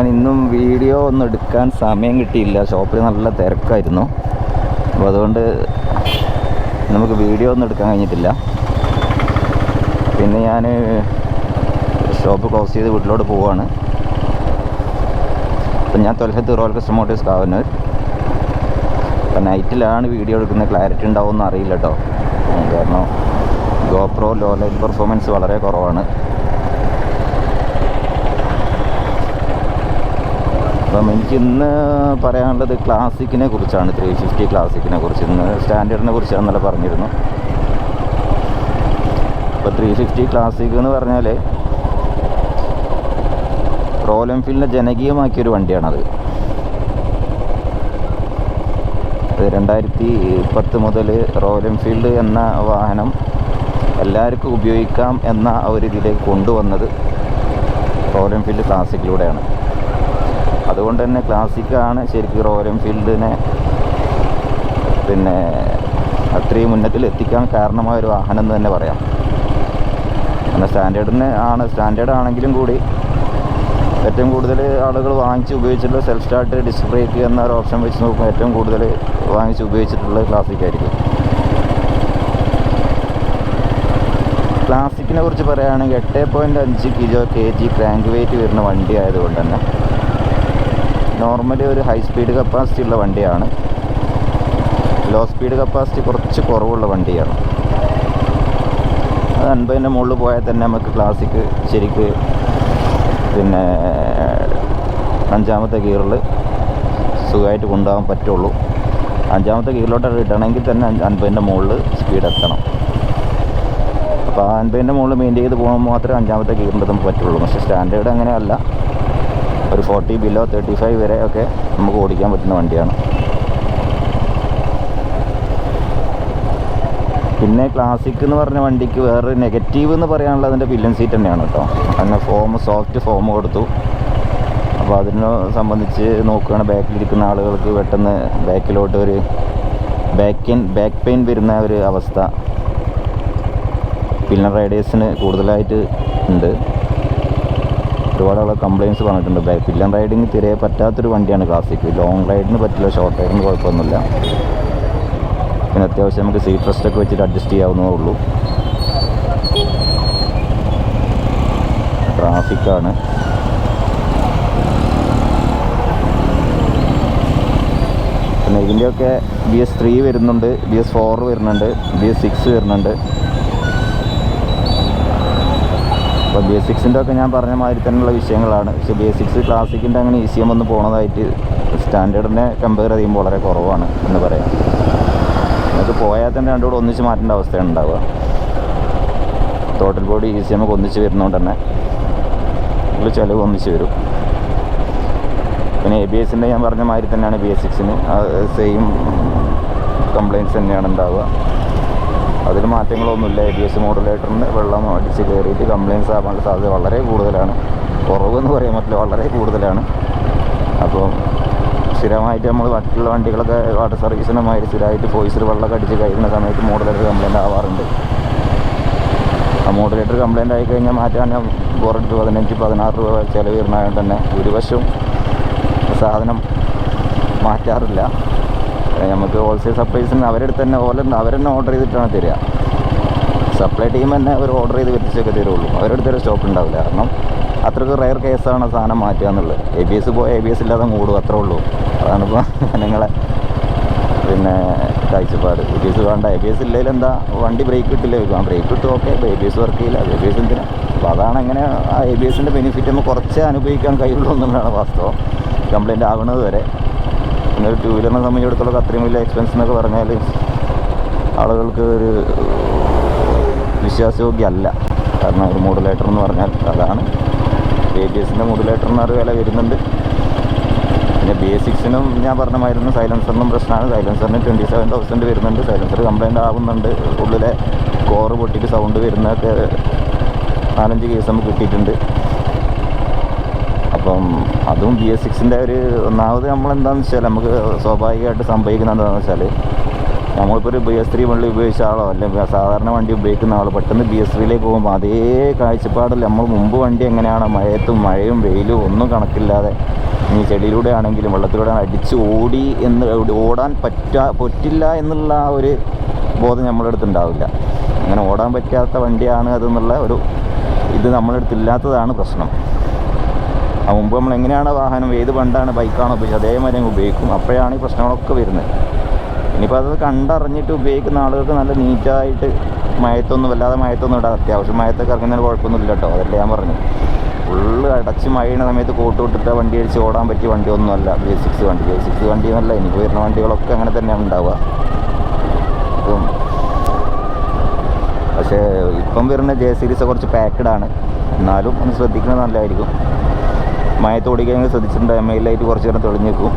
ഞാൻ ഇന്നും വീഡിയോ ഒന്നും എടുക്കാൻ സമയം കിട്ടിയില്ല. ഷോപ്പിൽ നല്ല തിരക്കായിരുന്നു. അപ്പോൾ അതുകൊണ്ട് നമുക്ക് വീഡിയോ ഒന്നും എടുക്കാൻ കഴിഞ്ഞിട്ടില്ല. പിന്നെ ഞാൻ ഷോപ്പ് ക്ലോസ് ചെയ്ത് വീട്ടിലോട്ട് പോവുകയാണ്. അപ്പം ഞാൻ തൊലഹത്ത് റോയൽ കസ്റ്റമർ മോട്ടോഴ്സ് കാവന്നൂർ. അപ്പം നൈറ്റിലാണ് വീഡിയോ എടുക്കുന്നത്. ക്ലാരിറ്റി ഉണ്ടാവുമെന്ന് അറിയില്ല കേട്ടോ. കാരണം ഗോപ്രോ ലോ ലൈറ്റ് പെർഫോമൻസ് വളരെ കുറവാണ്. അപ്പം എനിക്കിന്ന് പറയാനുള്ളത് ക്ലാസിക്കിനെ കുറിച്ചാണ്. 350 ക്ലാസിക്കിനെ കുറിച്ച്. ഇന്ന് സ്റ്റാൻഡേർഡിനെ കുറിച്ചാണ് ഇന്നലെ പറഞ്ഞിരുന്നു. അപ്പോൾ 350 ക്ലാസിക് എന്ന് പറഞ്ഞാൽ റോയൽ എൻഫീൽഡിനെ ജനകീയമാക്കിയൊരു വണ്ടിയാണത്. 2010 മുതൽ റോയൽ എൻഫീൽഡ് എന്ന വാഹനം എല്ലാവർക്കും ഉപയോഗിക്കാം എന്ന ഒരു ഇതിലേക്ക് കൊണ്ടുവന്നത് റോയൽ എൻഫീൽഡ് ക്ലാസിക്കിലൂടെയാണ്. അതുകൊണ്ട് തന്നെ ക്ലാസിക്കാണ് ശരിക്കും റോയൽ എൻഫീൽഡിനെ പിന്നെ അത്രയും ഉന്നതിൽ എത്തിക്കാൻ കാരണമായ ഒരു വാഹനം എന്ന് തന്നെ പറയാം. എന്നാൽ സ്റ്റാൻഡേർഡ് ആണെങ്കിലും കൂടി ഏറ്റവും കൂടുതൽ ആളുകൾ വാങ്ങിച്ച് ഉപയോഗിച്ചിട്ടുള്ള സെൽഫ് സ്റ്റാർട്ട് ഡിസ്ക് ബ്രേക്ക് എന്ന ഒരു ഓപ്ഷൻ വെച്ച് നോക്കുമ്പോൾ ഏറ്റവും കൂടുതൽ വാങ്ങിച്ച് ഉപയോഗിച്ചിട്ടുള്ളത് ക്ലാസിക്കായിരിക്കും. ക്ലാസിക്കിനെ കുറിച്ച് പറയുകയാണെങ്കിൽ 8.5 kg ക്രാങ്ക് വെയിറ്റ് വരുന്ന വണ്ടി ആയതുകൊണ്ട് തന്നെ നോർമലി ഒരു ഹൈ സ്പീഡ് കപ്പാസിറ്റി ഉള്ള വണ്ടിയാണ്. ലോ സ്പീഡ് കപ്പാസിറ്റി കുറച്ച് കുറവുള്ള വണ്ടിയാണ്. അത് 50ൻ്റെ മുകളിൽ പോയാൽ തന്നെ നമുക്ക് ക്ലാസിക് ശരിക്ക് പിന്നെ 5ാമത്തെ ഗിയറിൽ സുഖമായിട്ട് കൊണ്ടുപോകാൻ പറ്റുള്ളൂ. 5ാമത്തെ ഗിയറിലോട്ട് ഇടണമെങ്കിൽ തന്നെ 50ൻ്റെ മുകളിൽ സ്പീഡ് എത്തണം. അപ്പോൾ 50ൻ്റെ മുകളിൽ മെയിൻറ്റെയിൻ ചെയ്ത് പോകുമ്പോൾ മാത്രമേ 5ാമത്തെ ഗിയറിൻ്റെ നമുക്ക് പറ്റുള്ളൂ. പക്ഷേ സ്റ്റാൻഡേർഡ് അങ്ങനെയല്ല. ഒരു 40 ബിലോ 35 വരെ ഒക്കെ നമുക്ക് ഓടിക്കാൻ പറ്റുന്ന വണ്ടിയാണ്. പിന്നെ ക്ലാസിക് എന്ന് പറഞ്ഞ വണ്ടിക്ക് വേറൊരു നെഗറ്റീവ് എന്ന് പറയാനുള്ളത് അതിൻ്റെ പില്ലൻ സീറ്റ് തന്നെയാണ് കേട്ടോ. അതിന് സോഫ്റ്റ് ഫോം കൊടുത്തു. അപ്പോൾ അതിനെ സംബന്ധിച്ച് നോക്കുകയാണ് ബാക്കിലിരിക്കുന്ന ആളുകൾക്ക് പെട്ടെന്ന് ബാക്കിലോട്ട് ഒരു ബാക്ക് പെയിൻ വരുന്ന ഒരു അവസ്ഥ പില്ലൻ റൈഡേഴ്സിന് കൂടുതലായിട്ട് ഉണ്ട്. ഒരുപാട് ആളുകൾ കംപ്ലയിൻസ് പറഞ്ഞിട്ടുണ്ട്. പില്ലൻ റൈഡിങ് തീരെ പറ്റാത്തൊരു വണ്ടിയാണ് ക്ലാസിക്. ലോങ് റൈഡിന് പറ്റില്ല, ഷോർട്ട് റൈഡിന് കുഴപ്പമൊന്നുമില്ല. പിന്നെ അത്യാവശ്യം നമുക്ക് സീറ്റ് റെസ്റ്റൊക്കെ വെച്ചിട്ട് അഡ്ജസ്റ്റ് ചെയ്യാവുന്നതേ ഉള്ളൂ. ട്രാഫിക്കാണ്. പിന്നെ ഇതിൻ്റെയൊക്കെ BS3 വരുന്നുണ്ട്, BS4 വരുന്നുണ്ട്, BS6 വരുന്നുണ്ട്. അപ്പോൾ BS6ൻ്റെ ഒക്കെ ഞാൻ പറഞ്ഞ മാതിരി തന്നെയുള്ള വിഷയങ്ങളാണ്. പക്ഷേ BS6 ക്ലാസിക്കിൻ്റെ അങ്ങനെ ECM ഒന്ന് പോകുന്നതായിട്ട് സ്റ്റാൻഡേർഡിനെ കമ്പയർ ചെയ്യുമ്പോൾ വളരെ കുറവാണ് എന്ന് പറയാം. നമുക്ക് പോയാൽ തന്നെ രണ്ടും കൂടെ ഒന്നിച്ച് മാറ്റേണ്ട അവസ്ഥയാണ് ഉണ്ടാവുക. ടോട്ടൽ ബോഡി ECM ഒക്കെ ഒന്നിച്ച് വരുന്നതുകൊണ്ട് തന്നെ ചിലവ് ഒന്നിച്ച് വരും. പിന്നെ ABSൻ്റെ ഞാൻ പറഞ്ഞ മാതിരി തന്നെയാണ് BS6ന് സെയിം കംപ്ലയിൻറ്റ്സ് തന്നെയാണ് ഉണ്ടാവുക. അതിൽ മാറ്റങ്ങളൊന്നുമില്ല. ABS മോഡുലേറ്ററിന് വെള്ളം അടിച്ച് കയറിയിട്ട് കംപ്ലയിൻറ്റ്സ് ആവാനുള്ള സാധ്യത വളരെ കൂടുതലാണ്. കുറവെന്ന് പറയാൻ പറ്റില്ല, വളരെ കൂടുതലാണ്. അപ്പോൾ സ്ഥിരമായിട്ട് നമ്മൾ മറ്റുള്ള വണ്ടികളൊക്കെ വാട്ടർ സർവീസിൻ്റെ മാതിരി സ്ഥിരമായിട്ട് ഫോയ്സിൽ വെള്ളമൊക്കെ അടിച്ച് കഴിയുന്ന സമയത്ത് മോഡുലേറ്റർ കംപ്ലയിൻ്റ് ആവാറുണ്ട്. ആ മോഡുലേറ്റർ കംപ്ലയിൻ്റ് ആയി കഴിഞ്ഞാൽ മാറ്റാൻ കുറച്ച് 15-16 രൂപ ചിലവ് വരുന്നതുകൊണ്ട് തന്നെ ഭൂരിപക്ഷവും സാധനം മാറ്റാറില്ല. നമുക്ക് ഹോൾസെയിൽ സപ്ലൈസിന് അവരെടുത്ത് തന്നെ അവരെന്നെ ഓർഡർ ചെയ്തിട്ടാണ് തരിക. സപ്ലൈ ടീം തന്നെ അവർ ഓർഡർ ചെയ്ത് വെച്ചിട്ടൊക്കെ തരുള്ളൂ. അവരുടെ ഒരു സ്റ്റോക്ക് ഉണ്ടാവില്ല. കാരണം അത്രയ്ക്ക് റയർ കേസാണ് സാധനം മാറ്റുക എന്നുള്ളത്. ABS പോയാൽ ABS ഇല്ലാതെ മൂടും, അത്രേ ഉള്ളൂ. അതാണിപ്പോൾ ജനങ്ങളെ പിന്നെ കാഴ്ചപ്പാട്. ABS വേണ്ട, ABS ഇല്ലെങ്കിൽ എന്താ വണ്ടി ബ്രേക്ക് കിട്ടില്ല ചോദിക്കാം. ബ്രേക്ക് കിട്ടും, ഓക്കെ. ABS വർക്ക് ചെയ്യില്ല, ABS എന്തിനാ? അപ്പോൾ അതാണ് അങ്ങനെ ആ ABSൻ്റെ ബെനിഫിറ്റ് നമുക്ക് കുറച്ചേ അനുഭവിക്കാൻ കഴിയുള്ളൂ എന്നുള്ളതാണ് വാസ്തവം. കംപ്ലയിൻ്റ് ആകുന്നത് വരെ. പിന്നെ ഒരു 2 വീലറിനെ സംബന്ധിച്ചിടത്തോളം അത്രയും വലിയ എക്സ്പെൻസ് എന്നൊക്കെ പറഞ്ഞാൽ ആളുകൾക്ക് ഒരു വിശ്വാസയോഗ്യമല്ല. കാരണം ഒരു മോഡുലേറ്റർ എന്ന് പറഞ്ഞാൽ അതാണ്. ABSൻ്റെ മോഡുലേറ്ററിന് ഒരു വില വരുന്നുണ്ട്. പിന്നെ BS6നും ഞാൻ പറഞ്ഞ മാതിരി സൈലൻസറിനും പ്രശ്നമാണ്. സൈലൻസറിന് 27,000 വരുന്നുണ്ട്. സൈലൻസർ കംപ്ലയിൻ്റ് ആവുന്നുണ്ട്. ഉള്ളിലെ കോറ് പൊട്ടിക്ക് സൗണ്ട് വരുന്നതൊക്കെ 4-5 കേസ് നമുക്ക് കിട്ടിയിട്ടുണ്ട്. അപ്പം അതും BS6ൻ്റെ ഒരു ഒന്നാമത് നമ്മളെന്താണെന്ന് വെച്ചാൽ നമുക്ക് സ്വാഭാവികമായിട്ട് സംഭവിക്കുന്നത് എന്താണെന്ന് വെച്ചാൽ നമ്മളിപ്പോൾ ഒരു BS3 വണ്ടി ഉപയോഗിച്ച ആളോ അല്ലെങ്കിൽ സാധാരണ വണ്ടി ഉപയോഗിക്കുന്ന ആൾ പെട്ടെന്ന് BS3യിലേക്ക് പോകുമ്പോൾ അതേ കാഴ്ചപ്പാടിൽ നമ്മൾ മുമ്പ് വണ്ടി എങ്ങനെയാണ് മഴയും വെയിലും ഒന്നും കണക്കില്ലാതെ ഇനി ചെടിയിലൂടെ ആണെങ്കിലും വെള്ളത്തിലൂടെ അടിച്ച് ഓടാൻ പറ്റില്ല എന്നുള്ള ആ ഒരു ബോധം നമ്മളെ അടുത്തുണ്ടാവില്ല. അങ്ങനെ ഓടാൻ പറ്റാത്ത വണ്ടിയാണ് അതെന്നുള്ള ഒരു ഇത് നമ്മളെ അടുത്തില്ലാത്തതാണ് പ്രശ്നം. മുമ്പ് നമ്മൾ എങ്ങനെയാണ് വാഹനം ഏത് വണ്ടാണ് ബൈക്കാണോ ഉപയോഗിച്ചത് അതേമാതിരി അങ്ങ് ഉപയോഗിക്കും. അപ്പോഴാണ് ഈ പ്രശ്നങ്ങളൊക്കെ വരുന്നത്. ഇനിയിപ്പോൾ അത് കണ്ടറിഞ്ഞിട്ട് ഉപയോഗിക്കുന്ന ആളുകൾക്ക് നല്ല നീറ്റായിട്ട് വല്ലാതെ മഴയത്തൊന്നും ഇടാം. അത്യാവശ്യം മഴത്തൊക്കെ ഇറങ്ങുന്നതിന് കുഴപ്പമൊന്നുമില്ല കേട്ടോ. അതല്ലേ ഞാൻ പറഞ്ഞു. ഫുള്ള് അടച്ച് മഴയുന്ന സമയത്ത് കോട്ട് വിട്ടിട്ട് വണ്ടി അടിച്ച് ഓടാൻ പറ്റിയ വണ്ടിയൊന്നുമല്ല BS6 വണ്ടി. BS6 വണ്ടി എന്നല്ല എനിക്ക് വരുന്ന വണ്ടികളൊക്കെ അങ്ങനെ തന്നെയാണ് ഉണ്ടാവുക. പക്ഷേ ഇപ്പം വരുന്ന J സീരീസ് കുറച്ച് പാക്കഡാണ്. എന്നാലും ഒന്ന് ശ്രദ്ധിക്കുന്നത് നല്ലതായിരിക്കും. മഴത്ത് ഓടിക്കഴിഞ്ഞാൽ ശ്രദ്ധിച്ചിട്ടുണ്ട്. MI-ലൈറ്റ് കുറച്ച് നേരം തെളിഞ്ഞ് നിൽക്കും.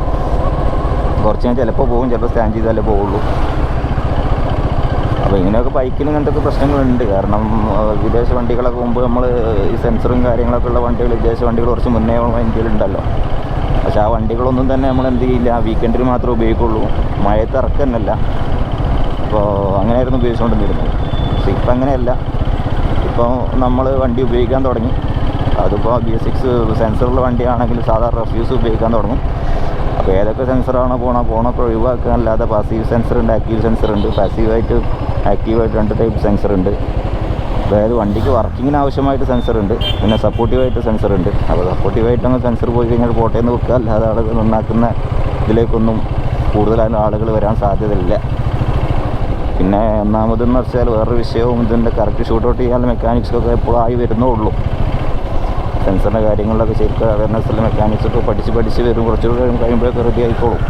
കുറച്ച് ഞാൻ ചിലപ്പോൾ പോകും, ചിലപ്പോൾ സ്റ്റാൻഡ് ചെയ്താലേ പോവുള്ളൂ. അപ്പോൾ ഇങ്ങനെയൊക്കെ ബൈക്കിന് ഇങ്ങനത്തെ പ്രശ്നങ്ങളുണ്ട്. കാരണം വിദേശ വണ്ടികളൊക്കെ മുമ്പ് നമ്മൾ ഈ സെൻസറും കാര്യങ്ങളൊക്കെ ഉള്ള വണ്ടികൾ വിദേശ വണ്ടികൾ കുറച്ച് മുന്നേ വണ്ടികളുണ്ടല്ലോ. പക്ഷേ ആ വണ്ടികളൊന്നും തന്നെ നമ്മൾ എന്ത് ചെയ്യില്ല, വീക്കെൻഡിൽ മാത്രമേ ഉപയോഗിക്കുള്ളൂ. മഴയത്ത് ഇറക്കുന്നല്ല. അപ്പോൾ അങ്ങനെയായിരുന്നു ഉപയോഗിച്ചുകൊണ്ടിരുന്നത്. പക്ഷേ ഇപ്പം അങ്ങനെയല്ല. ഇപ്പോൾ നമ്മൾ വണ്ടി ഉപയോഗിക്കാൻ തുടങ്ങി. അതിപ്പോൾ BS6 സെൻസറുള്ള വണ്ടിയാണെങ്കിൽ സാധാരണ റഫ്യൂസ് ഉപയോഗിക്കാൻ തുടങ്ങും. അപ്പോൾ ഏതൊക്കെ സെൻസറാണോ പോണൊക്കെ ഒഴിവാക്കുക. അല്ലാതെ പാസീവ് സെൻസർ ഉണ്ട്, ആക്റ്റീവ് സെൻസർ ഉണ്ട്. പാസീവായിട്ട് ആക്റ്റീവായിട്ട് 2 ടൈപ്പ് സെൻസർ ഉണ്ട്. അതായത് വണ്ടിക്ക് വർക്കിങ്ങിന് ആവശ്യമായിട്ട് സെൻസർ ഉണ്ട്, പിന്നെ സപ്പോർട്ടീവായിട്ട് സെൻസർ ഉണ്ട്. അപ്പോൾ സപ്പോർട്ടീവായിട്ട് അങ്ങ് സെൻസർ പോയി കഴിഞ്ഞാൽ പോട്ടേന്ന് വെക്കുക. അല്ലാതെ ആളുകൾ നന്നാക്കുന്ന ഇതിലേക്കൊന്നും കൂടുതലായിട്ട് ആളുകൾ വരാൻ സാധ്യതയില്ല. പിന്നെ ഒന്നാമതെന്ന് വെച്ചാൽ വേറൊരു വിഷയവും ഇതിൻ്റെ കറക്റ്റ് ഷൂട്ട് ഔട്ട് ചെയ്യാനുള്ള മെക്കാനിക്സൊക്കെ എപ്പോഴും ആയി വരുന്നേ ഉള്ളൂ. സെൻസറിൻ്റെ കാര്യങ്ങളിലൊക്കെ ശരിക്കും അവയർനെസ്സുള്ള മെക്കാനിക്സൊക്കെ പഠിച്ച് വരും. കുറച്ചുകൂടി കഴിയുമ്പോഴൊക്കെ റെഡി ആയിക്കോളും.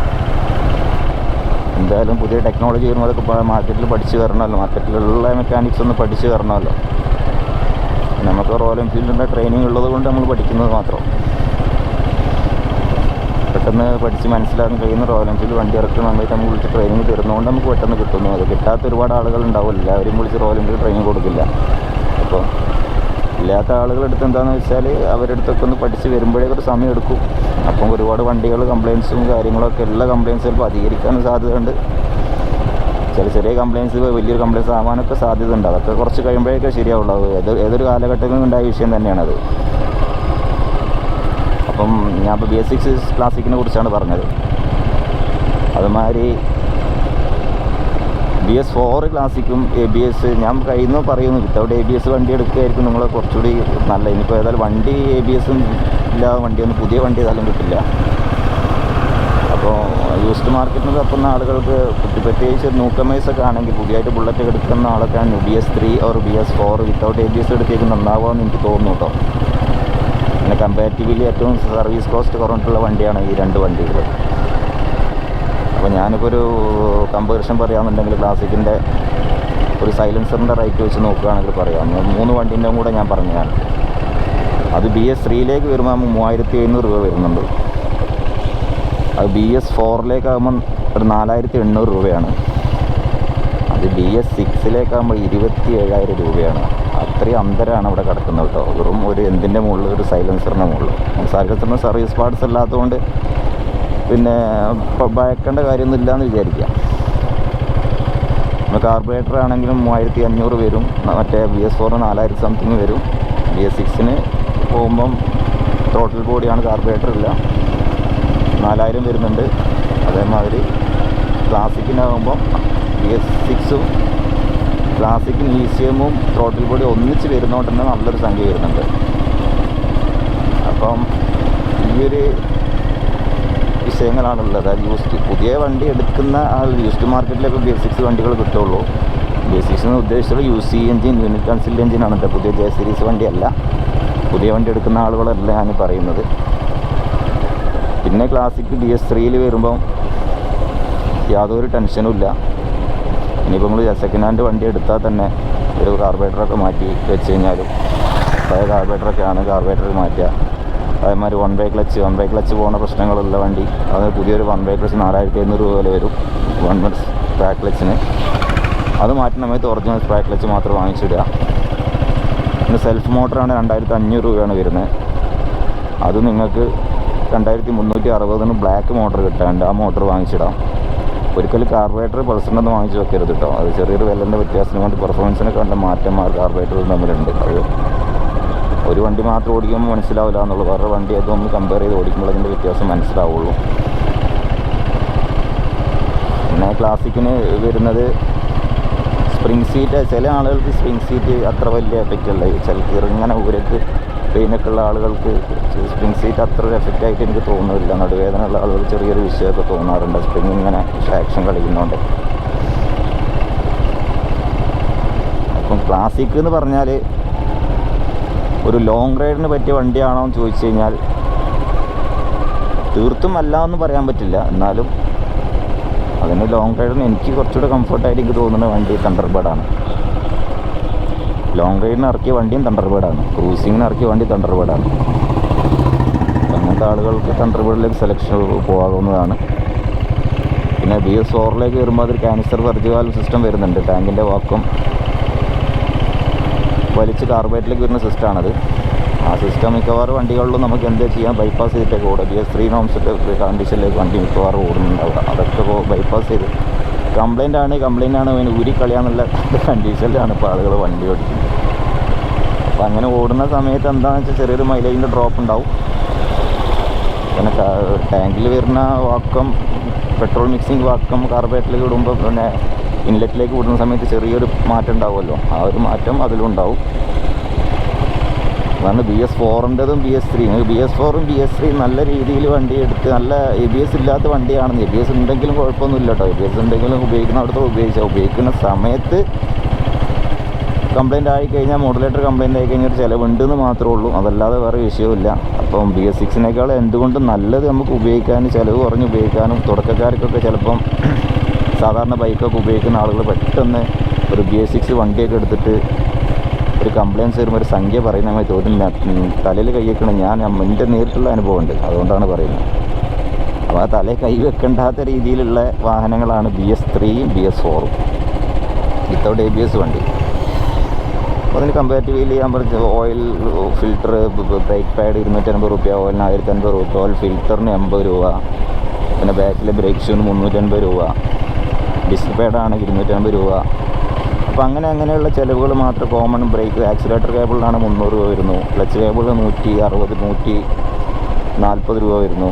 എന്തായാലും പുതിയ ടെക്നോളജി വരുമ്പോൾ അതൊക്കെ മാർക്കറ്റിൽ പഠിച്ച് വരണമല്ലോ. മാർക്കറ്റിലുള്ള മെക്കാനിക്സ് ഒന്ന് പഠിച്ച് വരണമല്ലോ. നമുക്ക് റോയൽ എൻഫീൽഡിൻ്റെ ട്രെയിനിങ് ഉള്ളത് കൊണ്ട് നമ്മൾ പഠിക്കുന്നത് മാത്രം. പെട്ടെന്ന് പഠിച്ച് മനസ്സിലാക്കാൻ കഴിയുന്ന റോയൽ എൻഫീൽഡ് വണ്ടി ഇറക്കുന്ന സമയത്ത് നമ്മൾ വിളിച്ച് ട്രെയിനിങ് തരുന്നതുകൊണ്ട് നമുക്ക് പെട്ടെന്ന് കിട്ടുന്നു. അത് കിട്ടാത്ത ഒരുപാട് ആളുകൾ ഉണ്ടാവില്ല. എല്ലാവരും വിളിച്ച് റോയൽ എൻഫീൽഡ് ട്രെയിനിങ് കൊടുക്കില്ല. അപ്പോൾ ഇല്ലാത്ത ആളുകളെടുത്ത് എന്താണെന്ന് വെച്ചാൽ അവരുടെ അടുത്തൊക്കെ ഒന്ന് പഠിച്ച് വരുമ്പോഴേക്കൊരു സമയം എടുക്കും. അപ്പം ഒരുപാട് വണ്ടികൾ കംപ്ലയിൻസും കാര്യങ്ങളൊക്കെ എല്ലാ കംപ്ലയിൻസും ചിലപ്പോൾ അധികരിക്കാനും സാധ്യതയുണ്ട്. ചെറിയ കംപ്ലയിൻസ് വലിയൊരു കംപ്ലയിൻസ് ആവാനൊക്കെ സാധ്യത ഉണ്ട്. അതൊക്കെ കുറച്ച് കഴിയുമ്പോഴേക്കേ ശരിയാവുള്ളൂ. ഏതൊരു കാലഘട്ടത്തിലും ഉണ്ടായ വിഷയം തന്നെയാണത്. അപ്പം ഞാനിപ്പോൾ BS6 ക്ലാസിക്കിനെ കുറിച്ചാണ് പറഞ്ഞത്. അതുമാതിരി BS4 ക്ലാസിക്കും ABS ഞാൻ കഴിയുന്നു പറയുന്നു. വിത്തൗട്ട് ABS വണ്ടി എടുക്കുകയായിരിക്കും നിങ്ങൾ കുറച്ചുകൂടി നല്ല. ഇനിയിപ്പോൾ ഏതായാലും വണ്ടി ABSും ഇല്ലാതെ വണ്ടിയൊന്നും പുതിയ വണ്ടി ഏതായാലും കിട്ടില്ല. അപ്പോൾ യൂസ്ഡ് മാർക്കറ്റിന് തപ്പുന്ന ആളുകൾക്ക് പ്രത്യേകിച്ച് ന്യൂ കമേഴ്സൊക്കെ ആണെങ്കിൽ പുതിയതായിട്ട് ബുള്ളറ്റ് എടുക്കുന്ന ആളൊക്കെയാണ് BS3 or BS4 without ABS എടുത്തേക്ക് നന്നാവുമെന്ന് എനിക്ക് തോന്നുന്നു കേട്ടോ. പിന്നെ കമ്പാരിറ്റീവ്ലി ഏറ്റവും സർവീസ് കോസ്റ്റ് കുറഞ്ഞിട്ടുള്ള വണ്ടിയാണ് ഈ 2 വണ്ടികൾ. അപ്പോൾ ഞാനിപ്പോൾ ഒരു കമ്പാരിസൺ പറയാമെന്നുണ്ടെങ്കിൽ ക്ലാസിക്കിൻ്റെ ഒരു സൈലൻസറിൻ്റെ റേറ്റ് വെച്ച് നോക്കുകയാണെങ്കിൽ പറയാം. 3 വണ്ടീൻ്റെ കൂടെ ഞാൻ പറഞ്ഞതാണ്. അത് BS3യിലേക്ക് വരുമ്പോൾ 3700 രൂപ വരുന്നുണ്ട്. അത് BS4ലേക്കാകുമ്പം ഒരു 4800 രൂപയാണ്. അത് BS6ലേക്കാകുമ്പോൾ 27000 രൂപയാണ്. അത്രയും അന്തരമാണ് അവിടെ കിടക്കുന്നത് കേട്ടോ. വെറും ഒരു എന്തിൻ്റെ മുകളിൽ ഒരു സൈലൻസറിൻ്റെ മുകളിൽ. സൈലൻസറിന് സർവീസ് പാർട്സ് അല്ലാത്തതുകൊണ്ട് പിന്നെ ഭയക്കേണ്ട കാര്യമൊന്നും ഇല്ലയെന്ന് വിചാരിക്കുക. നമ്മൾ കാർബറേറ്റർ ആണെങ്കിലും 3500 വരും. മറ്റേ BS4 4000 സംതിങ് വരും. BS6ന് പോകുമ്പം ടോട്ടൽ ബോഡിയാണ്, കാർബറേറ്റർ ഇല്ല, 4000 വരുന്നുണ്ട്. അതേമാതിരി ക്ലാസിക്കിനാകുമ്പം BS6ഉം ക്ലാസിക്കും ECMും ടോട്ടൽ ബോഡി ഒന്നിച്ച് വരുന്നതുകൊണ്ട് തന്നെ നല്ലൊരു സംഖ്യ വരുന്നുണ്ട്. അപ്പം ഈ ഒരു വിഷയങ്ങളാണുള്ളത്. പുതിയ വണ്ടി എടുക്കുന്ന യൂസ്ഡ് മാർക്കറ്റിലൊക്കെ BS6 വണ്ടികൾ കിട്ടുള്ളൂ. BS6 എന്ന് ഉദ്ദേശിച്ചുള്ള UC എഞ്ചിൻ, യൂണിറ്റ് കൺസിൽ എഞ്ചിനാണ് കേട്ടോ. പുതിയ J സീരീസ് വണ്ടിയല്ല. പുതിയ വണ്ടി എടുക്കുന്ന ആളുകളല്ല ഞാൻ പറയുന്നത്. പിന്നെ ക്ലാസിക് BS3യിൽ വരുമ്പം യാതൊരു ടെൻഷനും ഇല്ല. ഇനിയിപ്പോൾ നമ്മൾ സെക്കൻഡ് ഹാൻഡ് വണ്ടി എടുത്താൽ തന്നെ ഒരു കാർബറേറ്ററൊക്കെ മാറ്റി വെച്ച് കഴിഞ്ഞാലും പഴയ കാർബറേറ്ററൊക്കെയാണ് കാർബറേറ്റർ മാറ്റുക. അതേമാതിരി വൺ വേ ക്ലച്ച് പോകുന്ന പ്രശ്നങ്ങളുള്ള വണ്ടി അത് പുതിയൊരു വൺ വേ ക്ലച്ച് 4500 രൂപ വില വരും. 1 വേ സ്പാക്ക് ക്ലച്ചിന് അത് മാറ്റുന്ന സമയത്ത് ഒറിജിനൽ സ്പാക്ക് ക്ലച്ച് മാത്രം വാങ്ങിച്ചിടുക. പിന്നെ സെൽഫ് മോട്ടറാണ് 2500 രൂപയാണ് വരുന്നത്. അത് നിങ്ങൾക്ക് 2360 ബ്ലാക്ക് മോട്ടർ കിട്ടാണ്ട് ആ മോട്ടർ വാങ്ങിച്ചിടാം. ഒരിക്കലും കാർബറേറ്റർ പൾസറിനൊന്നും വാങ്ങിച്ച് വെക്കരുത് കേട്ടോ. അത് ചെറിയൊരു വിലൻ്റെ വ്യത്യാസം കൊണ്ട് പെർഫോമൻസിനെ കണ്ട മാറ്റന്മാർ കാർബറേറ്ററുകൾ തമ്മിലുണ്ട്. അത് ഒരു വണ്ടി മാത്രം ഓടിക്കുമ്പോൾ മനസ്സിലാവില്ല എന്നുള്ളൂ. വേറെ വണ്ടി അത് നമ്മൾ കമ്പയർ ചെയ്ത് ഓടിക്കുമ്പോൾ അതിൻ്റെ വ്യത്യാസം മനസ്സിലാവുള്ളൂ. പിന്നെ ക്ലാസിക്കിന് വരുന്നത് സ്പ്രിങ് സീറ്റ്. ചില ആളുകൾക്ക് സ്പ്രിങ് സീറ്റ് അത്ര വലിയ എഫക്റ്റ് അല്ല. ഇങ്ങനെ ഊരക്ക് പെയിനൊക്കെ ഉള്ള ആളുകൾക്ക് സ്പ്രിങ് സീറ്റ് അത്ര ഒരു എഫക്റ്റായിട്ട് എനിക്ക് തോന്നുന്നില്ല. നടുവേദന ഉള്ള ആളുകൾ ചെറിയൊരു വിഷയമൊക്കെ തോന്നാറുണ്ട് സ്പ്രിങ് ഇങ്ങനെ ആക്ഷൻ കളിക്കുന്നുണ്ട്. അപ്പം ക്ലാസിക് എന്ന് പറഞ്ഞാൽ ഒരു ലോങ് റൈഡിന് പറ്റിയ വണ്ടിയാണോ എന്ന് ചോദിച്ചു കഴിഞ്ഞാൽ തീർത്തും അല്ല എന്ന് പറയാൻ പറ്റില്ല. എന്നാലും അതിന് ലോങ് റൈഡിന് എനിക്ക് കുറച്ചുകൂടെ കംഫർട്ടായിട്ട് എനിക്ക് തോന്നുന്ന വണ്ടി തണ്ടർബേർഡാണ്. ലോങ് റൈഡിന് ഇറക്കിയ വണ്ടിയും തണ്ടർബേർഡാണ്. ക്രൂസിങ്ങിന് ഇറക്കിയ വണ്ടി തണ്ടർബേർഡാണ്. അങ്ങനത്തെ ആളുകൾക്ക് തണ്ടർബേർഡിലേക്ക് സെലക്ഷൻ പോകാവുന്നതാണ്. പിന്നെ BS4 വരുമ്പോൾ അതൊരു കാനിസ്റ്റർ വെർജുവാൽ സിസ്റ്റം വരുന്നുണ്ട്. ടാങ്കിൻ്റെ വാക്വം വലിച്ച് കാർബറേറ്ററിലേക്ക് വരുന്ന സിസ്റ്റമാണത്. ആ സിസ്റ്റം മിക്കവാറും വണ്ടികളിലും നമുക്ക് എന്താ ചെയ്യാം, ബൈപ്പാസ് ചെയ്തിട്ടൊക്കെ ഓടുക. BS3 നോംസിൻ്റെ കണ്ടീഷനിലേക്ക് വണ്ടി മിക്കവാറും ഓടുന്നുണ്ടാവുക. അതൊക്കെ ബൈപ്പാസ് ചെയ്ത് കംപ്ലൈൻ്റ് ആണ് അവന് ഊരിക്കളിയാന്നുള്ള കണ്ടീഷനിലാണ് ഇപ്പോൾ ആളുകൾ വണ്ടി ഓടിക്കുന്നത്. അപ്പോൾ അങ്ങനെ ഓടുന്ന സമയത്ത് എന്താണെന്ന് വെച്ചാൽ ചെറിയൊരു മൈലേജിൻ്റെ ഡ്രോപ്പ് ഉണ്ടാവും. പിന്നെ ടാങ്കിൽ വരുന്ന വാക്കം, പെട്രോൾ മിക്സിങ് വാക്കം കാർബറേറ്ററിലേക്ക് വിടുമ്പോൾ പിന്നെ ഇൻലെറ്റിലേക്ക് വിടുന്ന സമയത്ത് ചെറിയൊരു മാറ്റം ഉണ്ടാവുമല്ലോ. ആ ഒരു മാറ്റം അതിലും ഉണ്ടാവും. അതാണ് BS4-ൻ്റെതും BS4-ഉം BS3 നല്ല രീതിയിൽ വണ്ടി എടുത്ത് നല്ല ABS ഇല്ലാത്ത വണ്ടിയാണെന്ന്. ABS ഉണ്ടെങ്കിലും കുഴപ്പമൊന്നുമില്ല കേട്ടോ. ABS ഉണ്ടെങ്കിലും ഉപയോഗിക്കുന്ന സമയത്ത് കംപ്ലൈൻ്റ് ആയിക്കഴിഞ്ഞാൽ, മോഡുലേറ്റർ കംപ്ലൈൻ്റ് ആയിക്കഴിഞ്ഞാൽ ഒരു ചിലവുണ്ടെന്ന് മാത്രമേ ഉള്ളൂ. അതല്ലാതെ വേറെ വിഷയമില്ല. അപ്പം BS6-നേക്കാൾ എന്തുകൊണ്ടും നല്ലത് നമുക്ക് ഉപയോഗിക്കാനും ചിലവ് കുറഞ്ഞ് ഉപയോഗിക്കാനും. തുടക്കക്കാർക്കൊക്കെ ചിലപ്പം സാധാരണ ബൈക്കൊക്കെ ഉപയോഗിക്കുന്ന ആളുകൾ പെട്ടെന്ന് ഒരു BS6 വണ്ടിയൊക്കെ എടുത്തിട്ട് ഒരു കംപ്ലയിൻസ് വരുമ്പോൾ ഒരു സംഖ്യ പറയുന്ന സമയത്ത് ഒരു തലയിൽ കൈവെക്കണം. എൻ്റെ നേരിട്ടുള്ള അനുഭവമുണ്ട്, അതുകൊണ്ടാണ് പറയുന്നത്. അപ്പോൾ ആ തലയിൽ കൈവെക്കേണ്ടാത്ത രീതിയിലുള്ള വാഹനങ്ങളാണ് BS3-യും BS4-ഉം വിത്തൗട്ട് ABS വണ്ടി. അപ്പോൾ അതിന് കമ്പാരിറ്റീവ്ലി ചെയ്യാൻ പറഞ്ഞ ഓയിൽ ഫിൽറ്റർ, ബ്രേക്ക് പാഡ് 250 രൂപ, ഓയിലിന് 1050 രൂപ, ഓയിൽ ഫിൽറ്ററിന് 80 രൂപ, പിന്നെ ബാക്കിലെ ബ്രേക്ക് ഷൂന് 350 രൂപ, ഡിസ്ക് പാഡാണെങ്കിൽ 250 രൂപ. അപ്പോൾ അങ്ങനെയുള്ള ചിലവുകൾ മാത്രം. കോമൺ ബ്രേക്ക് ആക്സിലേറ്റർ കേബിളിനാണ് 300 രൂപ വരുന്നു. ക്ലച്ച് കേബിൾ 140 രൂപ വരുന്നു.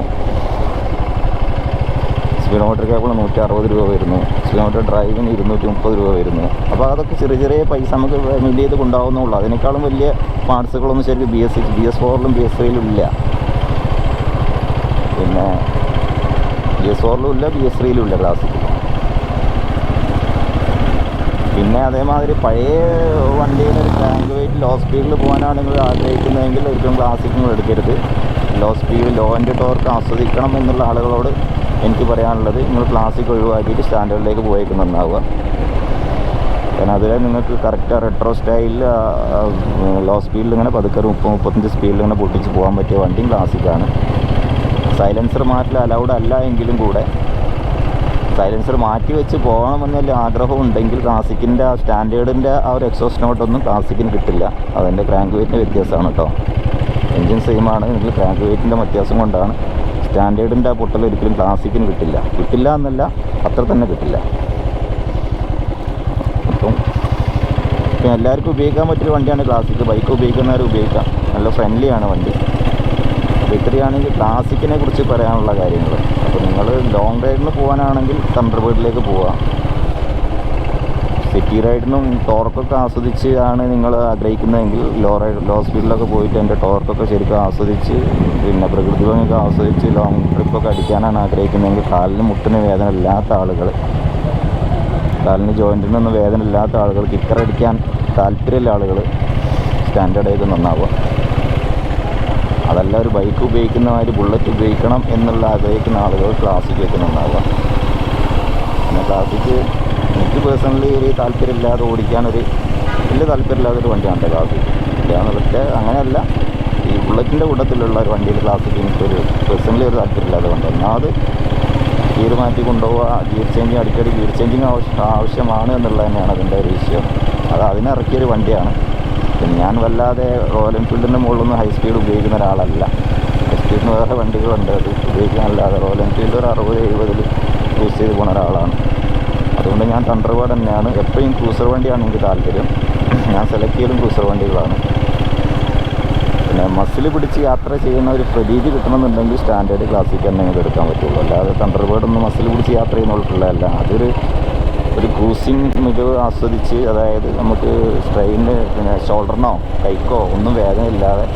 സ്പീഡോമീറ്റർ കേബിൾ 160 രൂപ വരുന്നു. സ്പീഡോമീറ്റർ ഡ്രൈവിന് 230 രൂപ വരുന്നു. അപ്പോൾ അതൊക്കെ ചെറിയ പൈസ നമുക്ക് ഫാമിലി ചെയ്ത് കൊണ്ടാവുന്നുള്ളൂ. അതിനേക്കാളും വലിയ പാർട്സുകളൊന്നും ശരിക്കും BS4-ലും BS3-ലും ഇല്ല. പിന്നെ BS4-ലും ഇല്ല, BS3-ലും ഇല്ല ക്ലാസിക്. പിന്നെ അതേമാതിരി പഴയ വണ്ടിയിൽ ഒരു ടാങ്ക് വെയിറ്റ് ലോ സ്പീഡിൽ പോകാനാണ് നിങ്ങൾ ആഗ്രഹിക്കുന്നതെങ്കിൽ ഒരിക്കലും ക്ലാസിക് നിങ്ങൾ എടുക്കരുത്. Low speed, low and torque ആസ്വദിക്കണം എന്നുള്ള ആളുകളോട് എനിക്ക് പറയാനുള്ളത്, നിങ്ങൾ ക്ലാസിക് ഒഴിവാക്കിയിട്ട് സ്റ്റാൻഡേർഡിലേക്ക് പോയേക്ക് നന്നാവുക. കാരണം അതിൽ നിങ്ങൾക്ക് കറക്റ്റ് റെട്രോ സ്റ്റൈലിൽ ലോ സ്പീഡിൽ ഇങ്ങനെ പതുക്കെ 30-35 സ്പീഡിൽ ഇങ്ങനെ പൊട്ടിച്ച് പോകാൻ പറ്റിയ വണ്ടിയും ക്ലാസിക്കാണ്. സൈലൻസർ മാറ്റൽ അലൗഡ് അല്ല എങ്കിലും കൂടെ സൈലൻസർ മാറ്റി വെച്ച് പോകണമെന്നല്ല ആഗ്രഹം ഉണ്ടെങ്കിൽ ക്ലാസിക്കിൻ്റെ ആ സ്റ്റാൻഡേർഡിൻ്റെ ആ ഒരു എക്സോസ്റ്റ് നോട്ടൊന്നും ക്ലാസിക്കിന് കിട്ടില്ല. അതിൻ്റെ ക്രാങ്ക് വെയിറ്റിൻ്റെ വ്യത്യാസമാണ് കേട്ടോ. എൻജിൻ സെയിം ആണ്, നിങ്ങൾ ക്രാങ്ക് വെയിറ്റിൻ്റെ വ്യത്യാസം കൊണ്ടാണ് സ്റ്റാൻഡേർഡിൻ്റെ ആ പൊട്ടൽ ഒരിക്കലും ക്ലാസിക്കിന് കിട്ടില്ല എന്നല്ല, അത്ര തന്നെ കിട്ടില്ല. അപ്പം എല്ലാവർക്കും ഉപയോഗിക്കാൻ പറ്റിയൊരു വണ്ടിയാണ് ക്ലാസിക്. ബൈക്ക് ഉപയോഗിക്കുന്നവർ ഉപയോഗിക്കാം, നല്ല ഫ്രണ്ട്ലിയാണ് വണ്ടി. അപ്പോൾ ഇത്രയാണെങ്കിൽ ക്ലാസിക്കിനെ കുറിച്ച് പറയാനുള്ള കാര്യങ്ങൾ. അപ്പോൾ നിങ്ങൾ ലോങ് റൈഡിന് പോകാനാണെങ്കിൽ തണ്ടർബേർഡിലേക്ക് പോവാം. സിറ്റി റൈഡിനും ടോർക്കൊക്കെ ആസ്വദിച്ച് ആണ് നിങ്ങൾ ആഗ്രഹിക്കുന്നതെങ്കിൽ ലോ സ്പീഡിലൊക്കെ പോയിട്ട് എൻ്റെ ടോർക്കൊക്കെ ശരിക്കും ആസ്വദിച്ച് പിന്നെ പ്രകൃതി ഭംഗിയൊക്കെ ആസ്വദിച്ച് ലോങ് ട്രിപ്പൊക്കെ അടിക്കാനാണ് ആഗ്രഹിക്കുന്നതെങ്കിൽ, കാലിന് മുട്ടിന് വേദന ഇല്ലാത്ത ആളുകൾ, കാലിന് ജോയിൻറ്റിനൊന്നും വേദന ഇല്ലാത്ത ആളുകൾ, കിക്കറടിക്കാൻ താല്പര്യമുള്ള ആളുകൾ സ്റ്റാൻഡേർഡായിട്ട് നന്നാവുക. അതല്ല ഒരു ബൈക്ക് ഉപയോഗിക്കുന്ന മാതിരി ബുള്ളറ്റ് ഉപയോഗിക്കണം എന്നുള്ള ആഗ്രഹിക്കുന്ന ആളുകൾ ക്ലാസിക്കൊക്കെ നന്നാവുക. പിന്നെ ക്ലാസിക്ക് എനിക്ക് പേഴ്സണലി ഒരു താല്പര്യമില്ലാതെ ഓടിക്കാനൊരു വലിയ താല്പര്യമില്ലാത്തൊരു വണ്ടിയാണ് ക്ലാസിക്. പക്ഷേ അങ്ങനെയല്ല, ഈ ബുള്ളറ്റിൻ്റെ കൂട്ടത്തിലുള്ള ഒരു വണ്ടിയിൽ ക്ലാസിക് എനിക്കൊരു പേഴ്സണലി ഒരു താല്പര്യമില്ലാതെ കൊണ്ട്. ഒന്നാമത് ഗിയർ മാറ്റി കൊണ്ടുപോവുക, ഗിയർ ചേഞ്ചിങ് അടിക്കടി ഗിയർ ചേഞ്ചിങ് ആവശ്യമാണ് എന്നുള്ളത് തന്നെയാണ് അതിൻ്റെ ഒരു വിഷയം. അത് അതിനിറക്കിയൊരു വണ്ടിയാണ്. പിന്നെ ഞാൻ വല്ലാതെ റോയൽ എൻഫീൽഡിൻ്റെ മുകളിലൊന്നും ഹൈ സ്പീഡ് ഉപയോഗിക്കുന്ന ഒരാളല്ല. ഹൈ സ്പീഡിന് വേറെ വണ്ടികളുണ്ട്, അത് ഉപയോഗിക്കാനല്ലാതെ റോയൽ എൻഫീൽഡ് ഒരു 60-70 ക്രൂസ് ചെയ്ത് പോകുന്ന ഒരാളാണ്. അതുകൊണ്ട് ഞാൻ തണ്ടർബേർഡ് തന്നെയാണ്. എപ്പോഴും ക്രൂസർ വണ്ടിയാണ് എനിക്ക് താല്പര്യം. ഞാൻ സെലക്ട് ചെയ്യലും ക്രൂസർ വണ്ടികളാണ്. പിന്നെ മസിൽ പിടിച്ച് യാത്ര ചെയ്യുന്ന ഒരു പ്രതീതി കിട്ടണമെന്നുണ്ടെങ്കിൽ സ്റ്റാൻഡേർഡ് ക്ലാസിക് തന്നെ നിങ്ങൾക്ക് എടുക്കാൻ പറ്റുള്ളൂ. അല്ലാതെ തണ്ടർബേർഡ് ഒന്നും മസിൽ പിടിച്ച് യാത്ര ചെയ്യുന്നവർക്കുള്ളതല്ല. അതൊരു ക്രൂസിങ് മികവ് ആസ്വദിച്ച്, അതായത് നമുക്ക് സ്ട്രെയിനിന് പിന്നെ ഷോൾഡറിനോ കൈക്കോ ഒന്നും വേദനയില്ലാതെ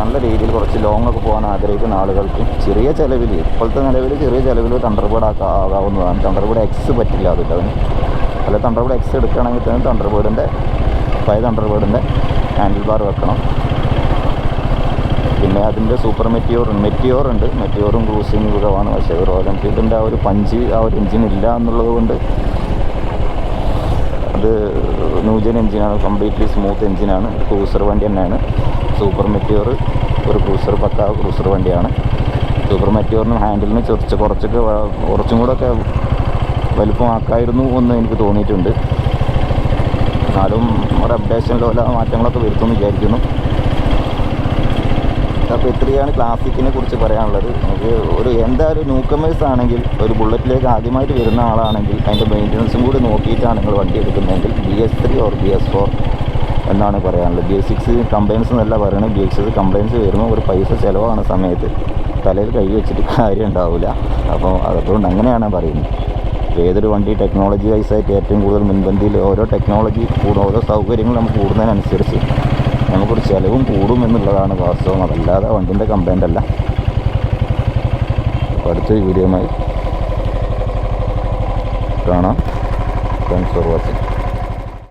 നല്ല രീതിയിൽ കുറച്ച് ലോങ് ഒക്കെ പോകാൻ ആഗ്രഹിക്കുന്ന ആളുകൾക്ക് ചെറിയ ചിലവിൽ, ഇപ്പോഴത്തെ നിലവിൽ ചെറിയ ചിലവിൽ തണ്ടർബേർഡ് ആകാവുന്നതാണ്. തണ്ടർബേർഡ് എക്സ് പറ്റില്ല അതിൽ. അല്ല, തണ്ടർബേർഡ് എക്സ് എടുക്കുകയാണെങ്കിൽ തന്നെ പഴയ തണ്ടർബേർഡിൻ്റെ ഹാൻഡിൽ ബാർ വെക്കണം. പിന്നെ അതിൻ്റെ സൂപ്പർ മെറ്റിയോർ ഉണ്ട്. മെറ്റിയോറും ക്രൂസിങ് മികവാണ്. പക്ഷേ റോയൽ എൻഫീൽഡിൻ്റെ ആ ഒരു പഞ്ച്, ആ ഒരു എൻജിൻ ഇല്ല എന്നുള്ളത് കൊണ്ട് അത് ന്യൂജൻ എൻജിനാണ്, കംപ്ലീറ്റ്ലി സ്മൂത്ത് എൻജിനാണ്. ക്രൂസർ വണ്ടി തന്നെയാണ് സൂപ്പർ മെറ്റിയോർ. ഒരു പക്കാ ക്രൂസർ വണ്ടിയാണ്. സൂപ്പർ മെറ്റിയോറിനും ഹാൻഡിലിന് കുറച്ചും കൂടെ ഒക്കെ വലുപ്പമാക്കായിരുന്നു എന്ന് എനിക്ക് തോന്നിയിട്ടുണ്ട്. എന്നാലും ഒരു അപ്ഡേഷനിലോ എല്ലാ മാറ്റങ്ങളൊക്കെ വരുത്തുമെന്ന് വിചാരിക്കുന്നു. അപ്പോൾ ഇത്രയാണ് ക്ലാസിക്കിനെ കുറിച്ച് പറയാനുള്ളത്. നമുക്ക് എന്തായാലും ന്യൂകമേഴ്സ് ആണെങ്കിൽ, ഒരു ബുള്ളറ്റിലേക്ക് ആദ്യമായിട്ട് വരുന്ന ആളാണെങ്കിൽ അതിൻ്റെ മെയിൻ്റനൻസും കൂടി നോക്കിയിട്ടാണ് നിങ്ങൾ വണ്ടി എടുക്കുന്നതെങ്കിൽ BS3 ഓർ BS4 എന്നാണ് പറയാനുള്ളത്. BS6 കംപ്ലയിൻസ് എന്നല്ല പറയുന്നത്. BS6 കംപ്ലയിൻസ് വരുമ്പോൾ ഒരു പൈസ ചിലവാണ് സമയത്ത് തലയിൽ കൈ വെച്ചിട്ട് കാര്യം ഉണ്ടാവില്ല. അപ്പോൾ അതുകൊണ്ട് അങ്ങനെയാണ് പറയുന്നത്. ഏതൊരു വണ്ടി ടെക്നോളജി വൈസായിട്ട് ഏറ്റവും കൂടുതൽ മുൻപന്തിയിൽ ഓരോ ടെക്നോളജി ഓരോ സൗകര്യങ്ങൾ നമുക്ക് കൂടുന്നതിനനുസരിച്ച് നമുക്കൊരു ചിലവും കൂടും എന്നുള്ളതാണ് വാസ്തവം. അതല്ലാതെ വണ്ടിൻ്റെ കംപ്ലൈൻ്റ് അല്ല. അപ്പോൾ അടുത്തൊരു വീഡിയോയുമായി കാണാം. Thanks for watching.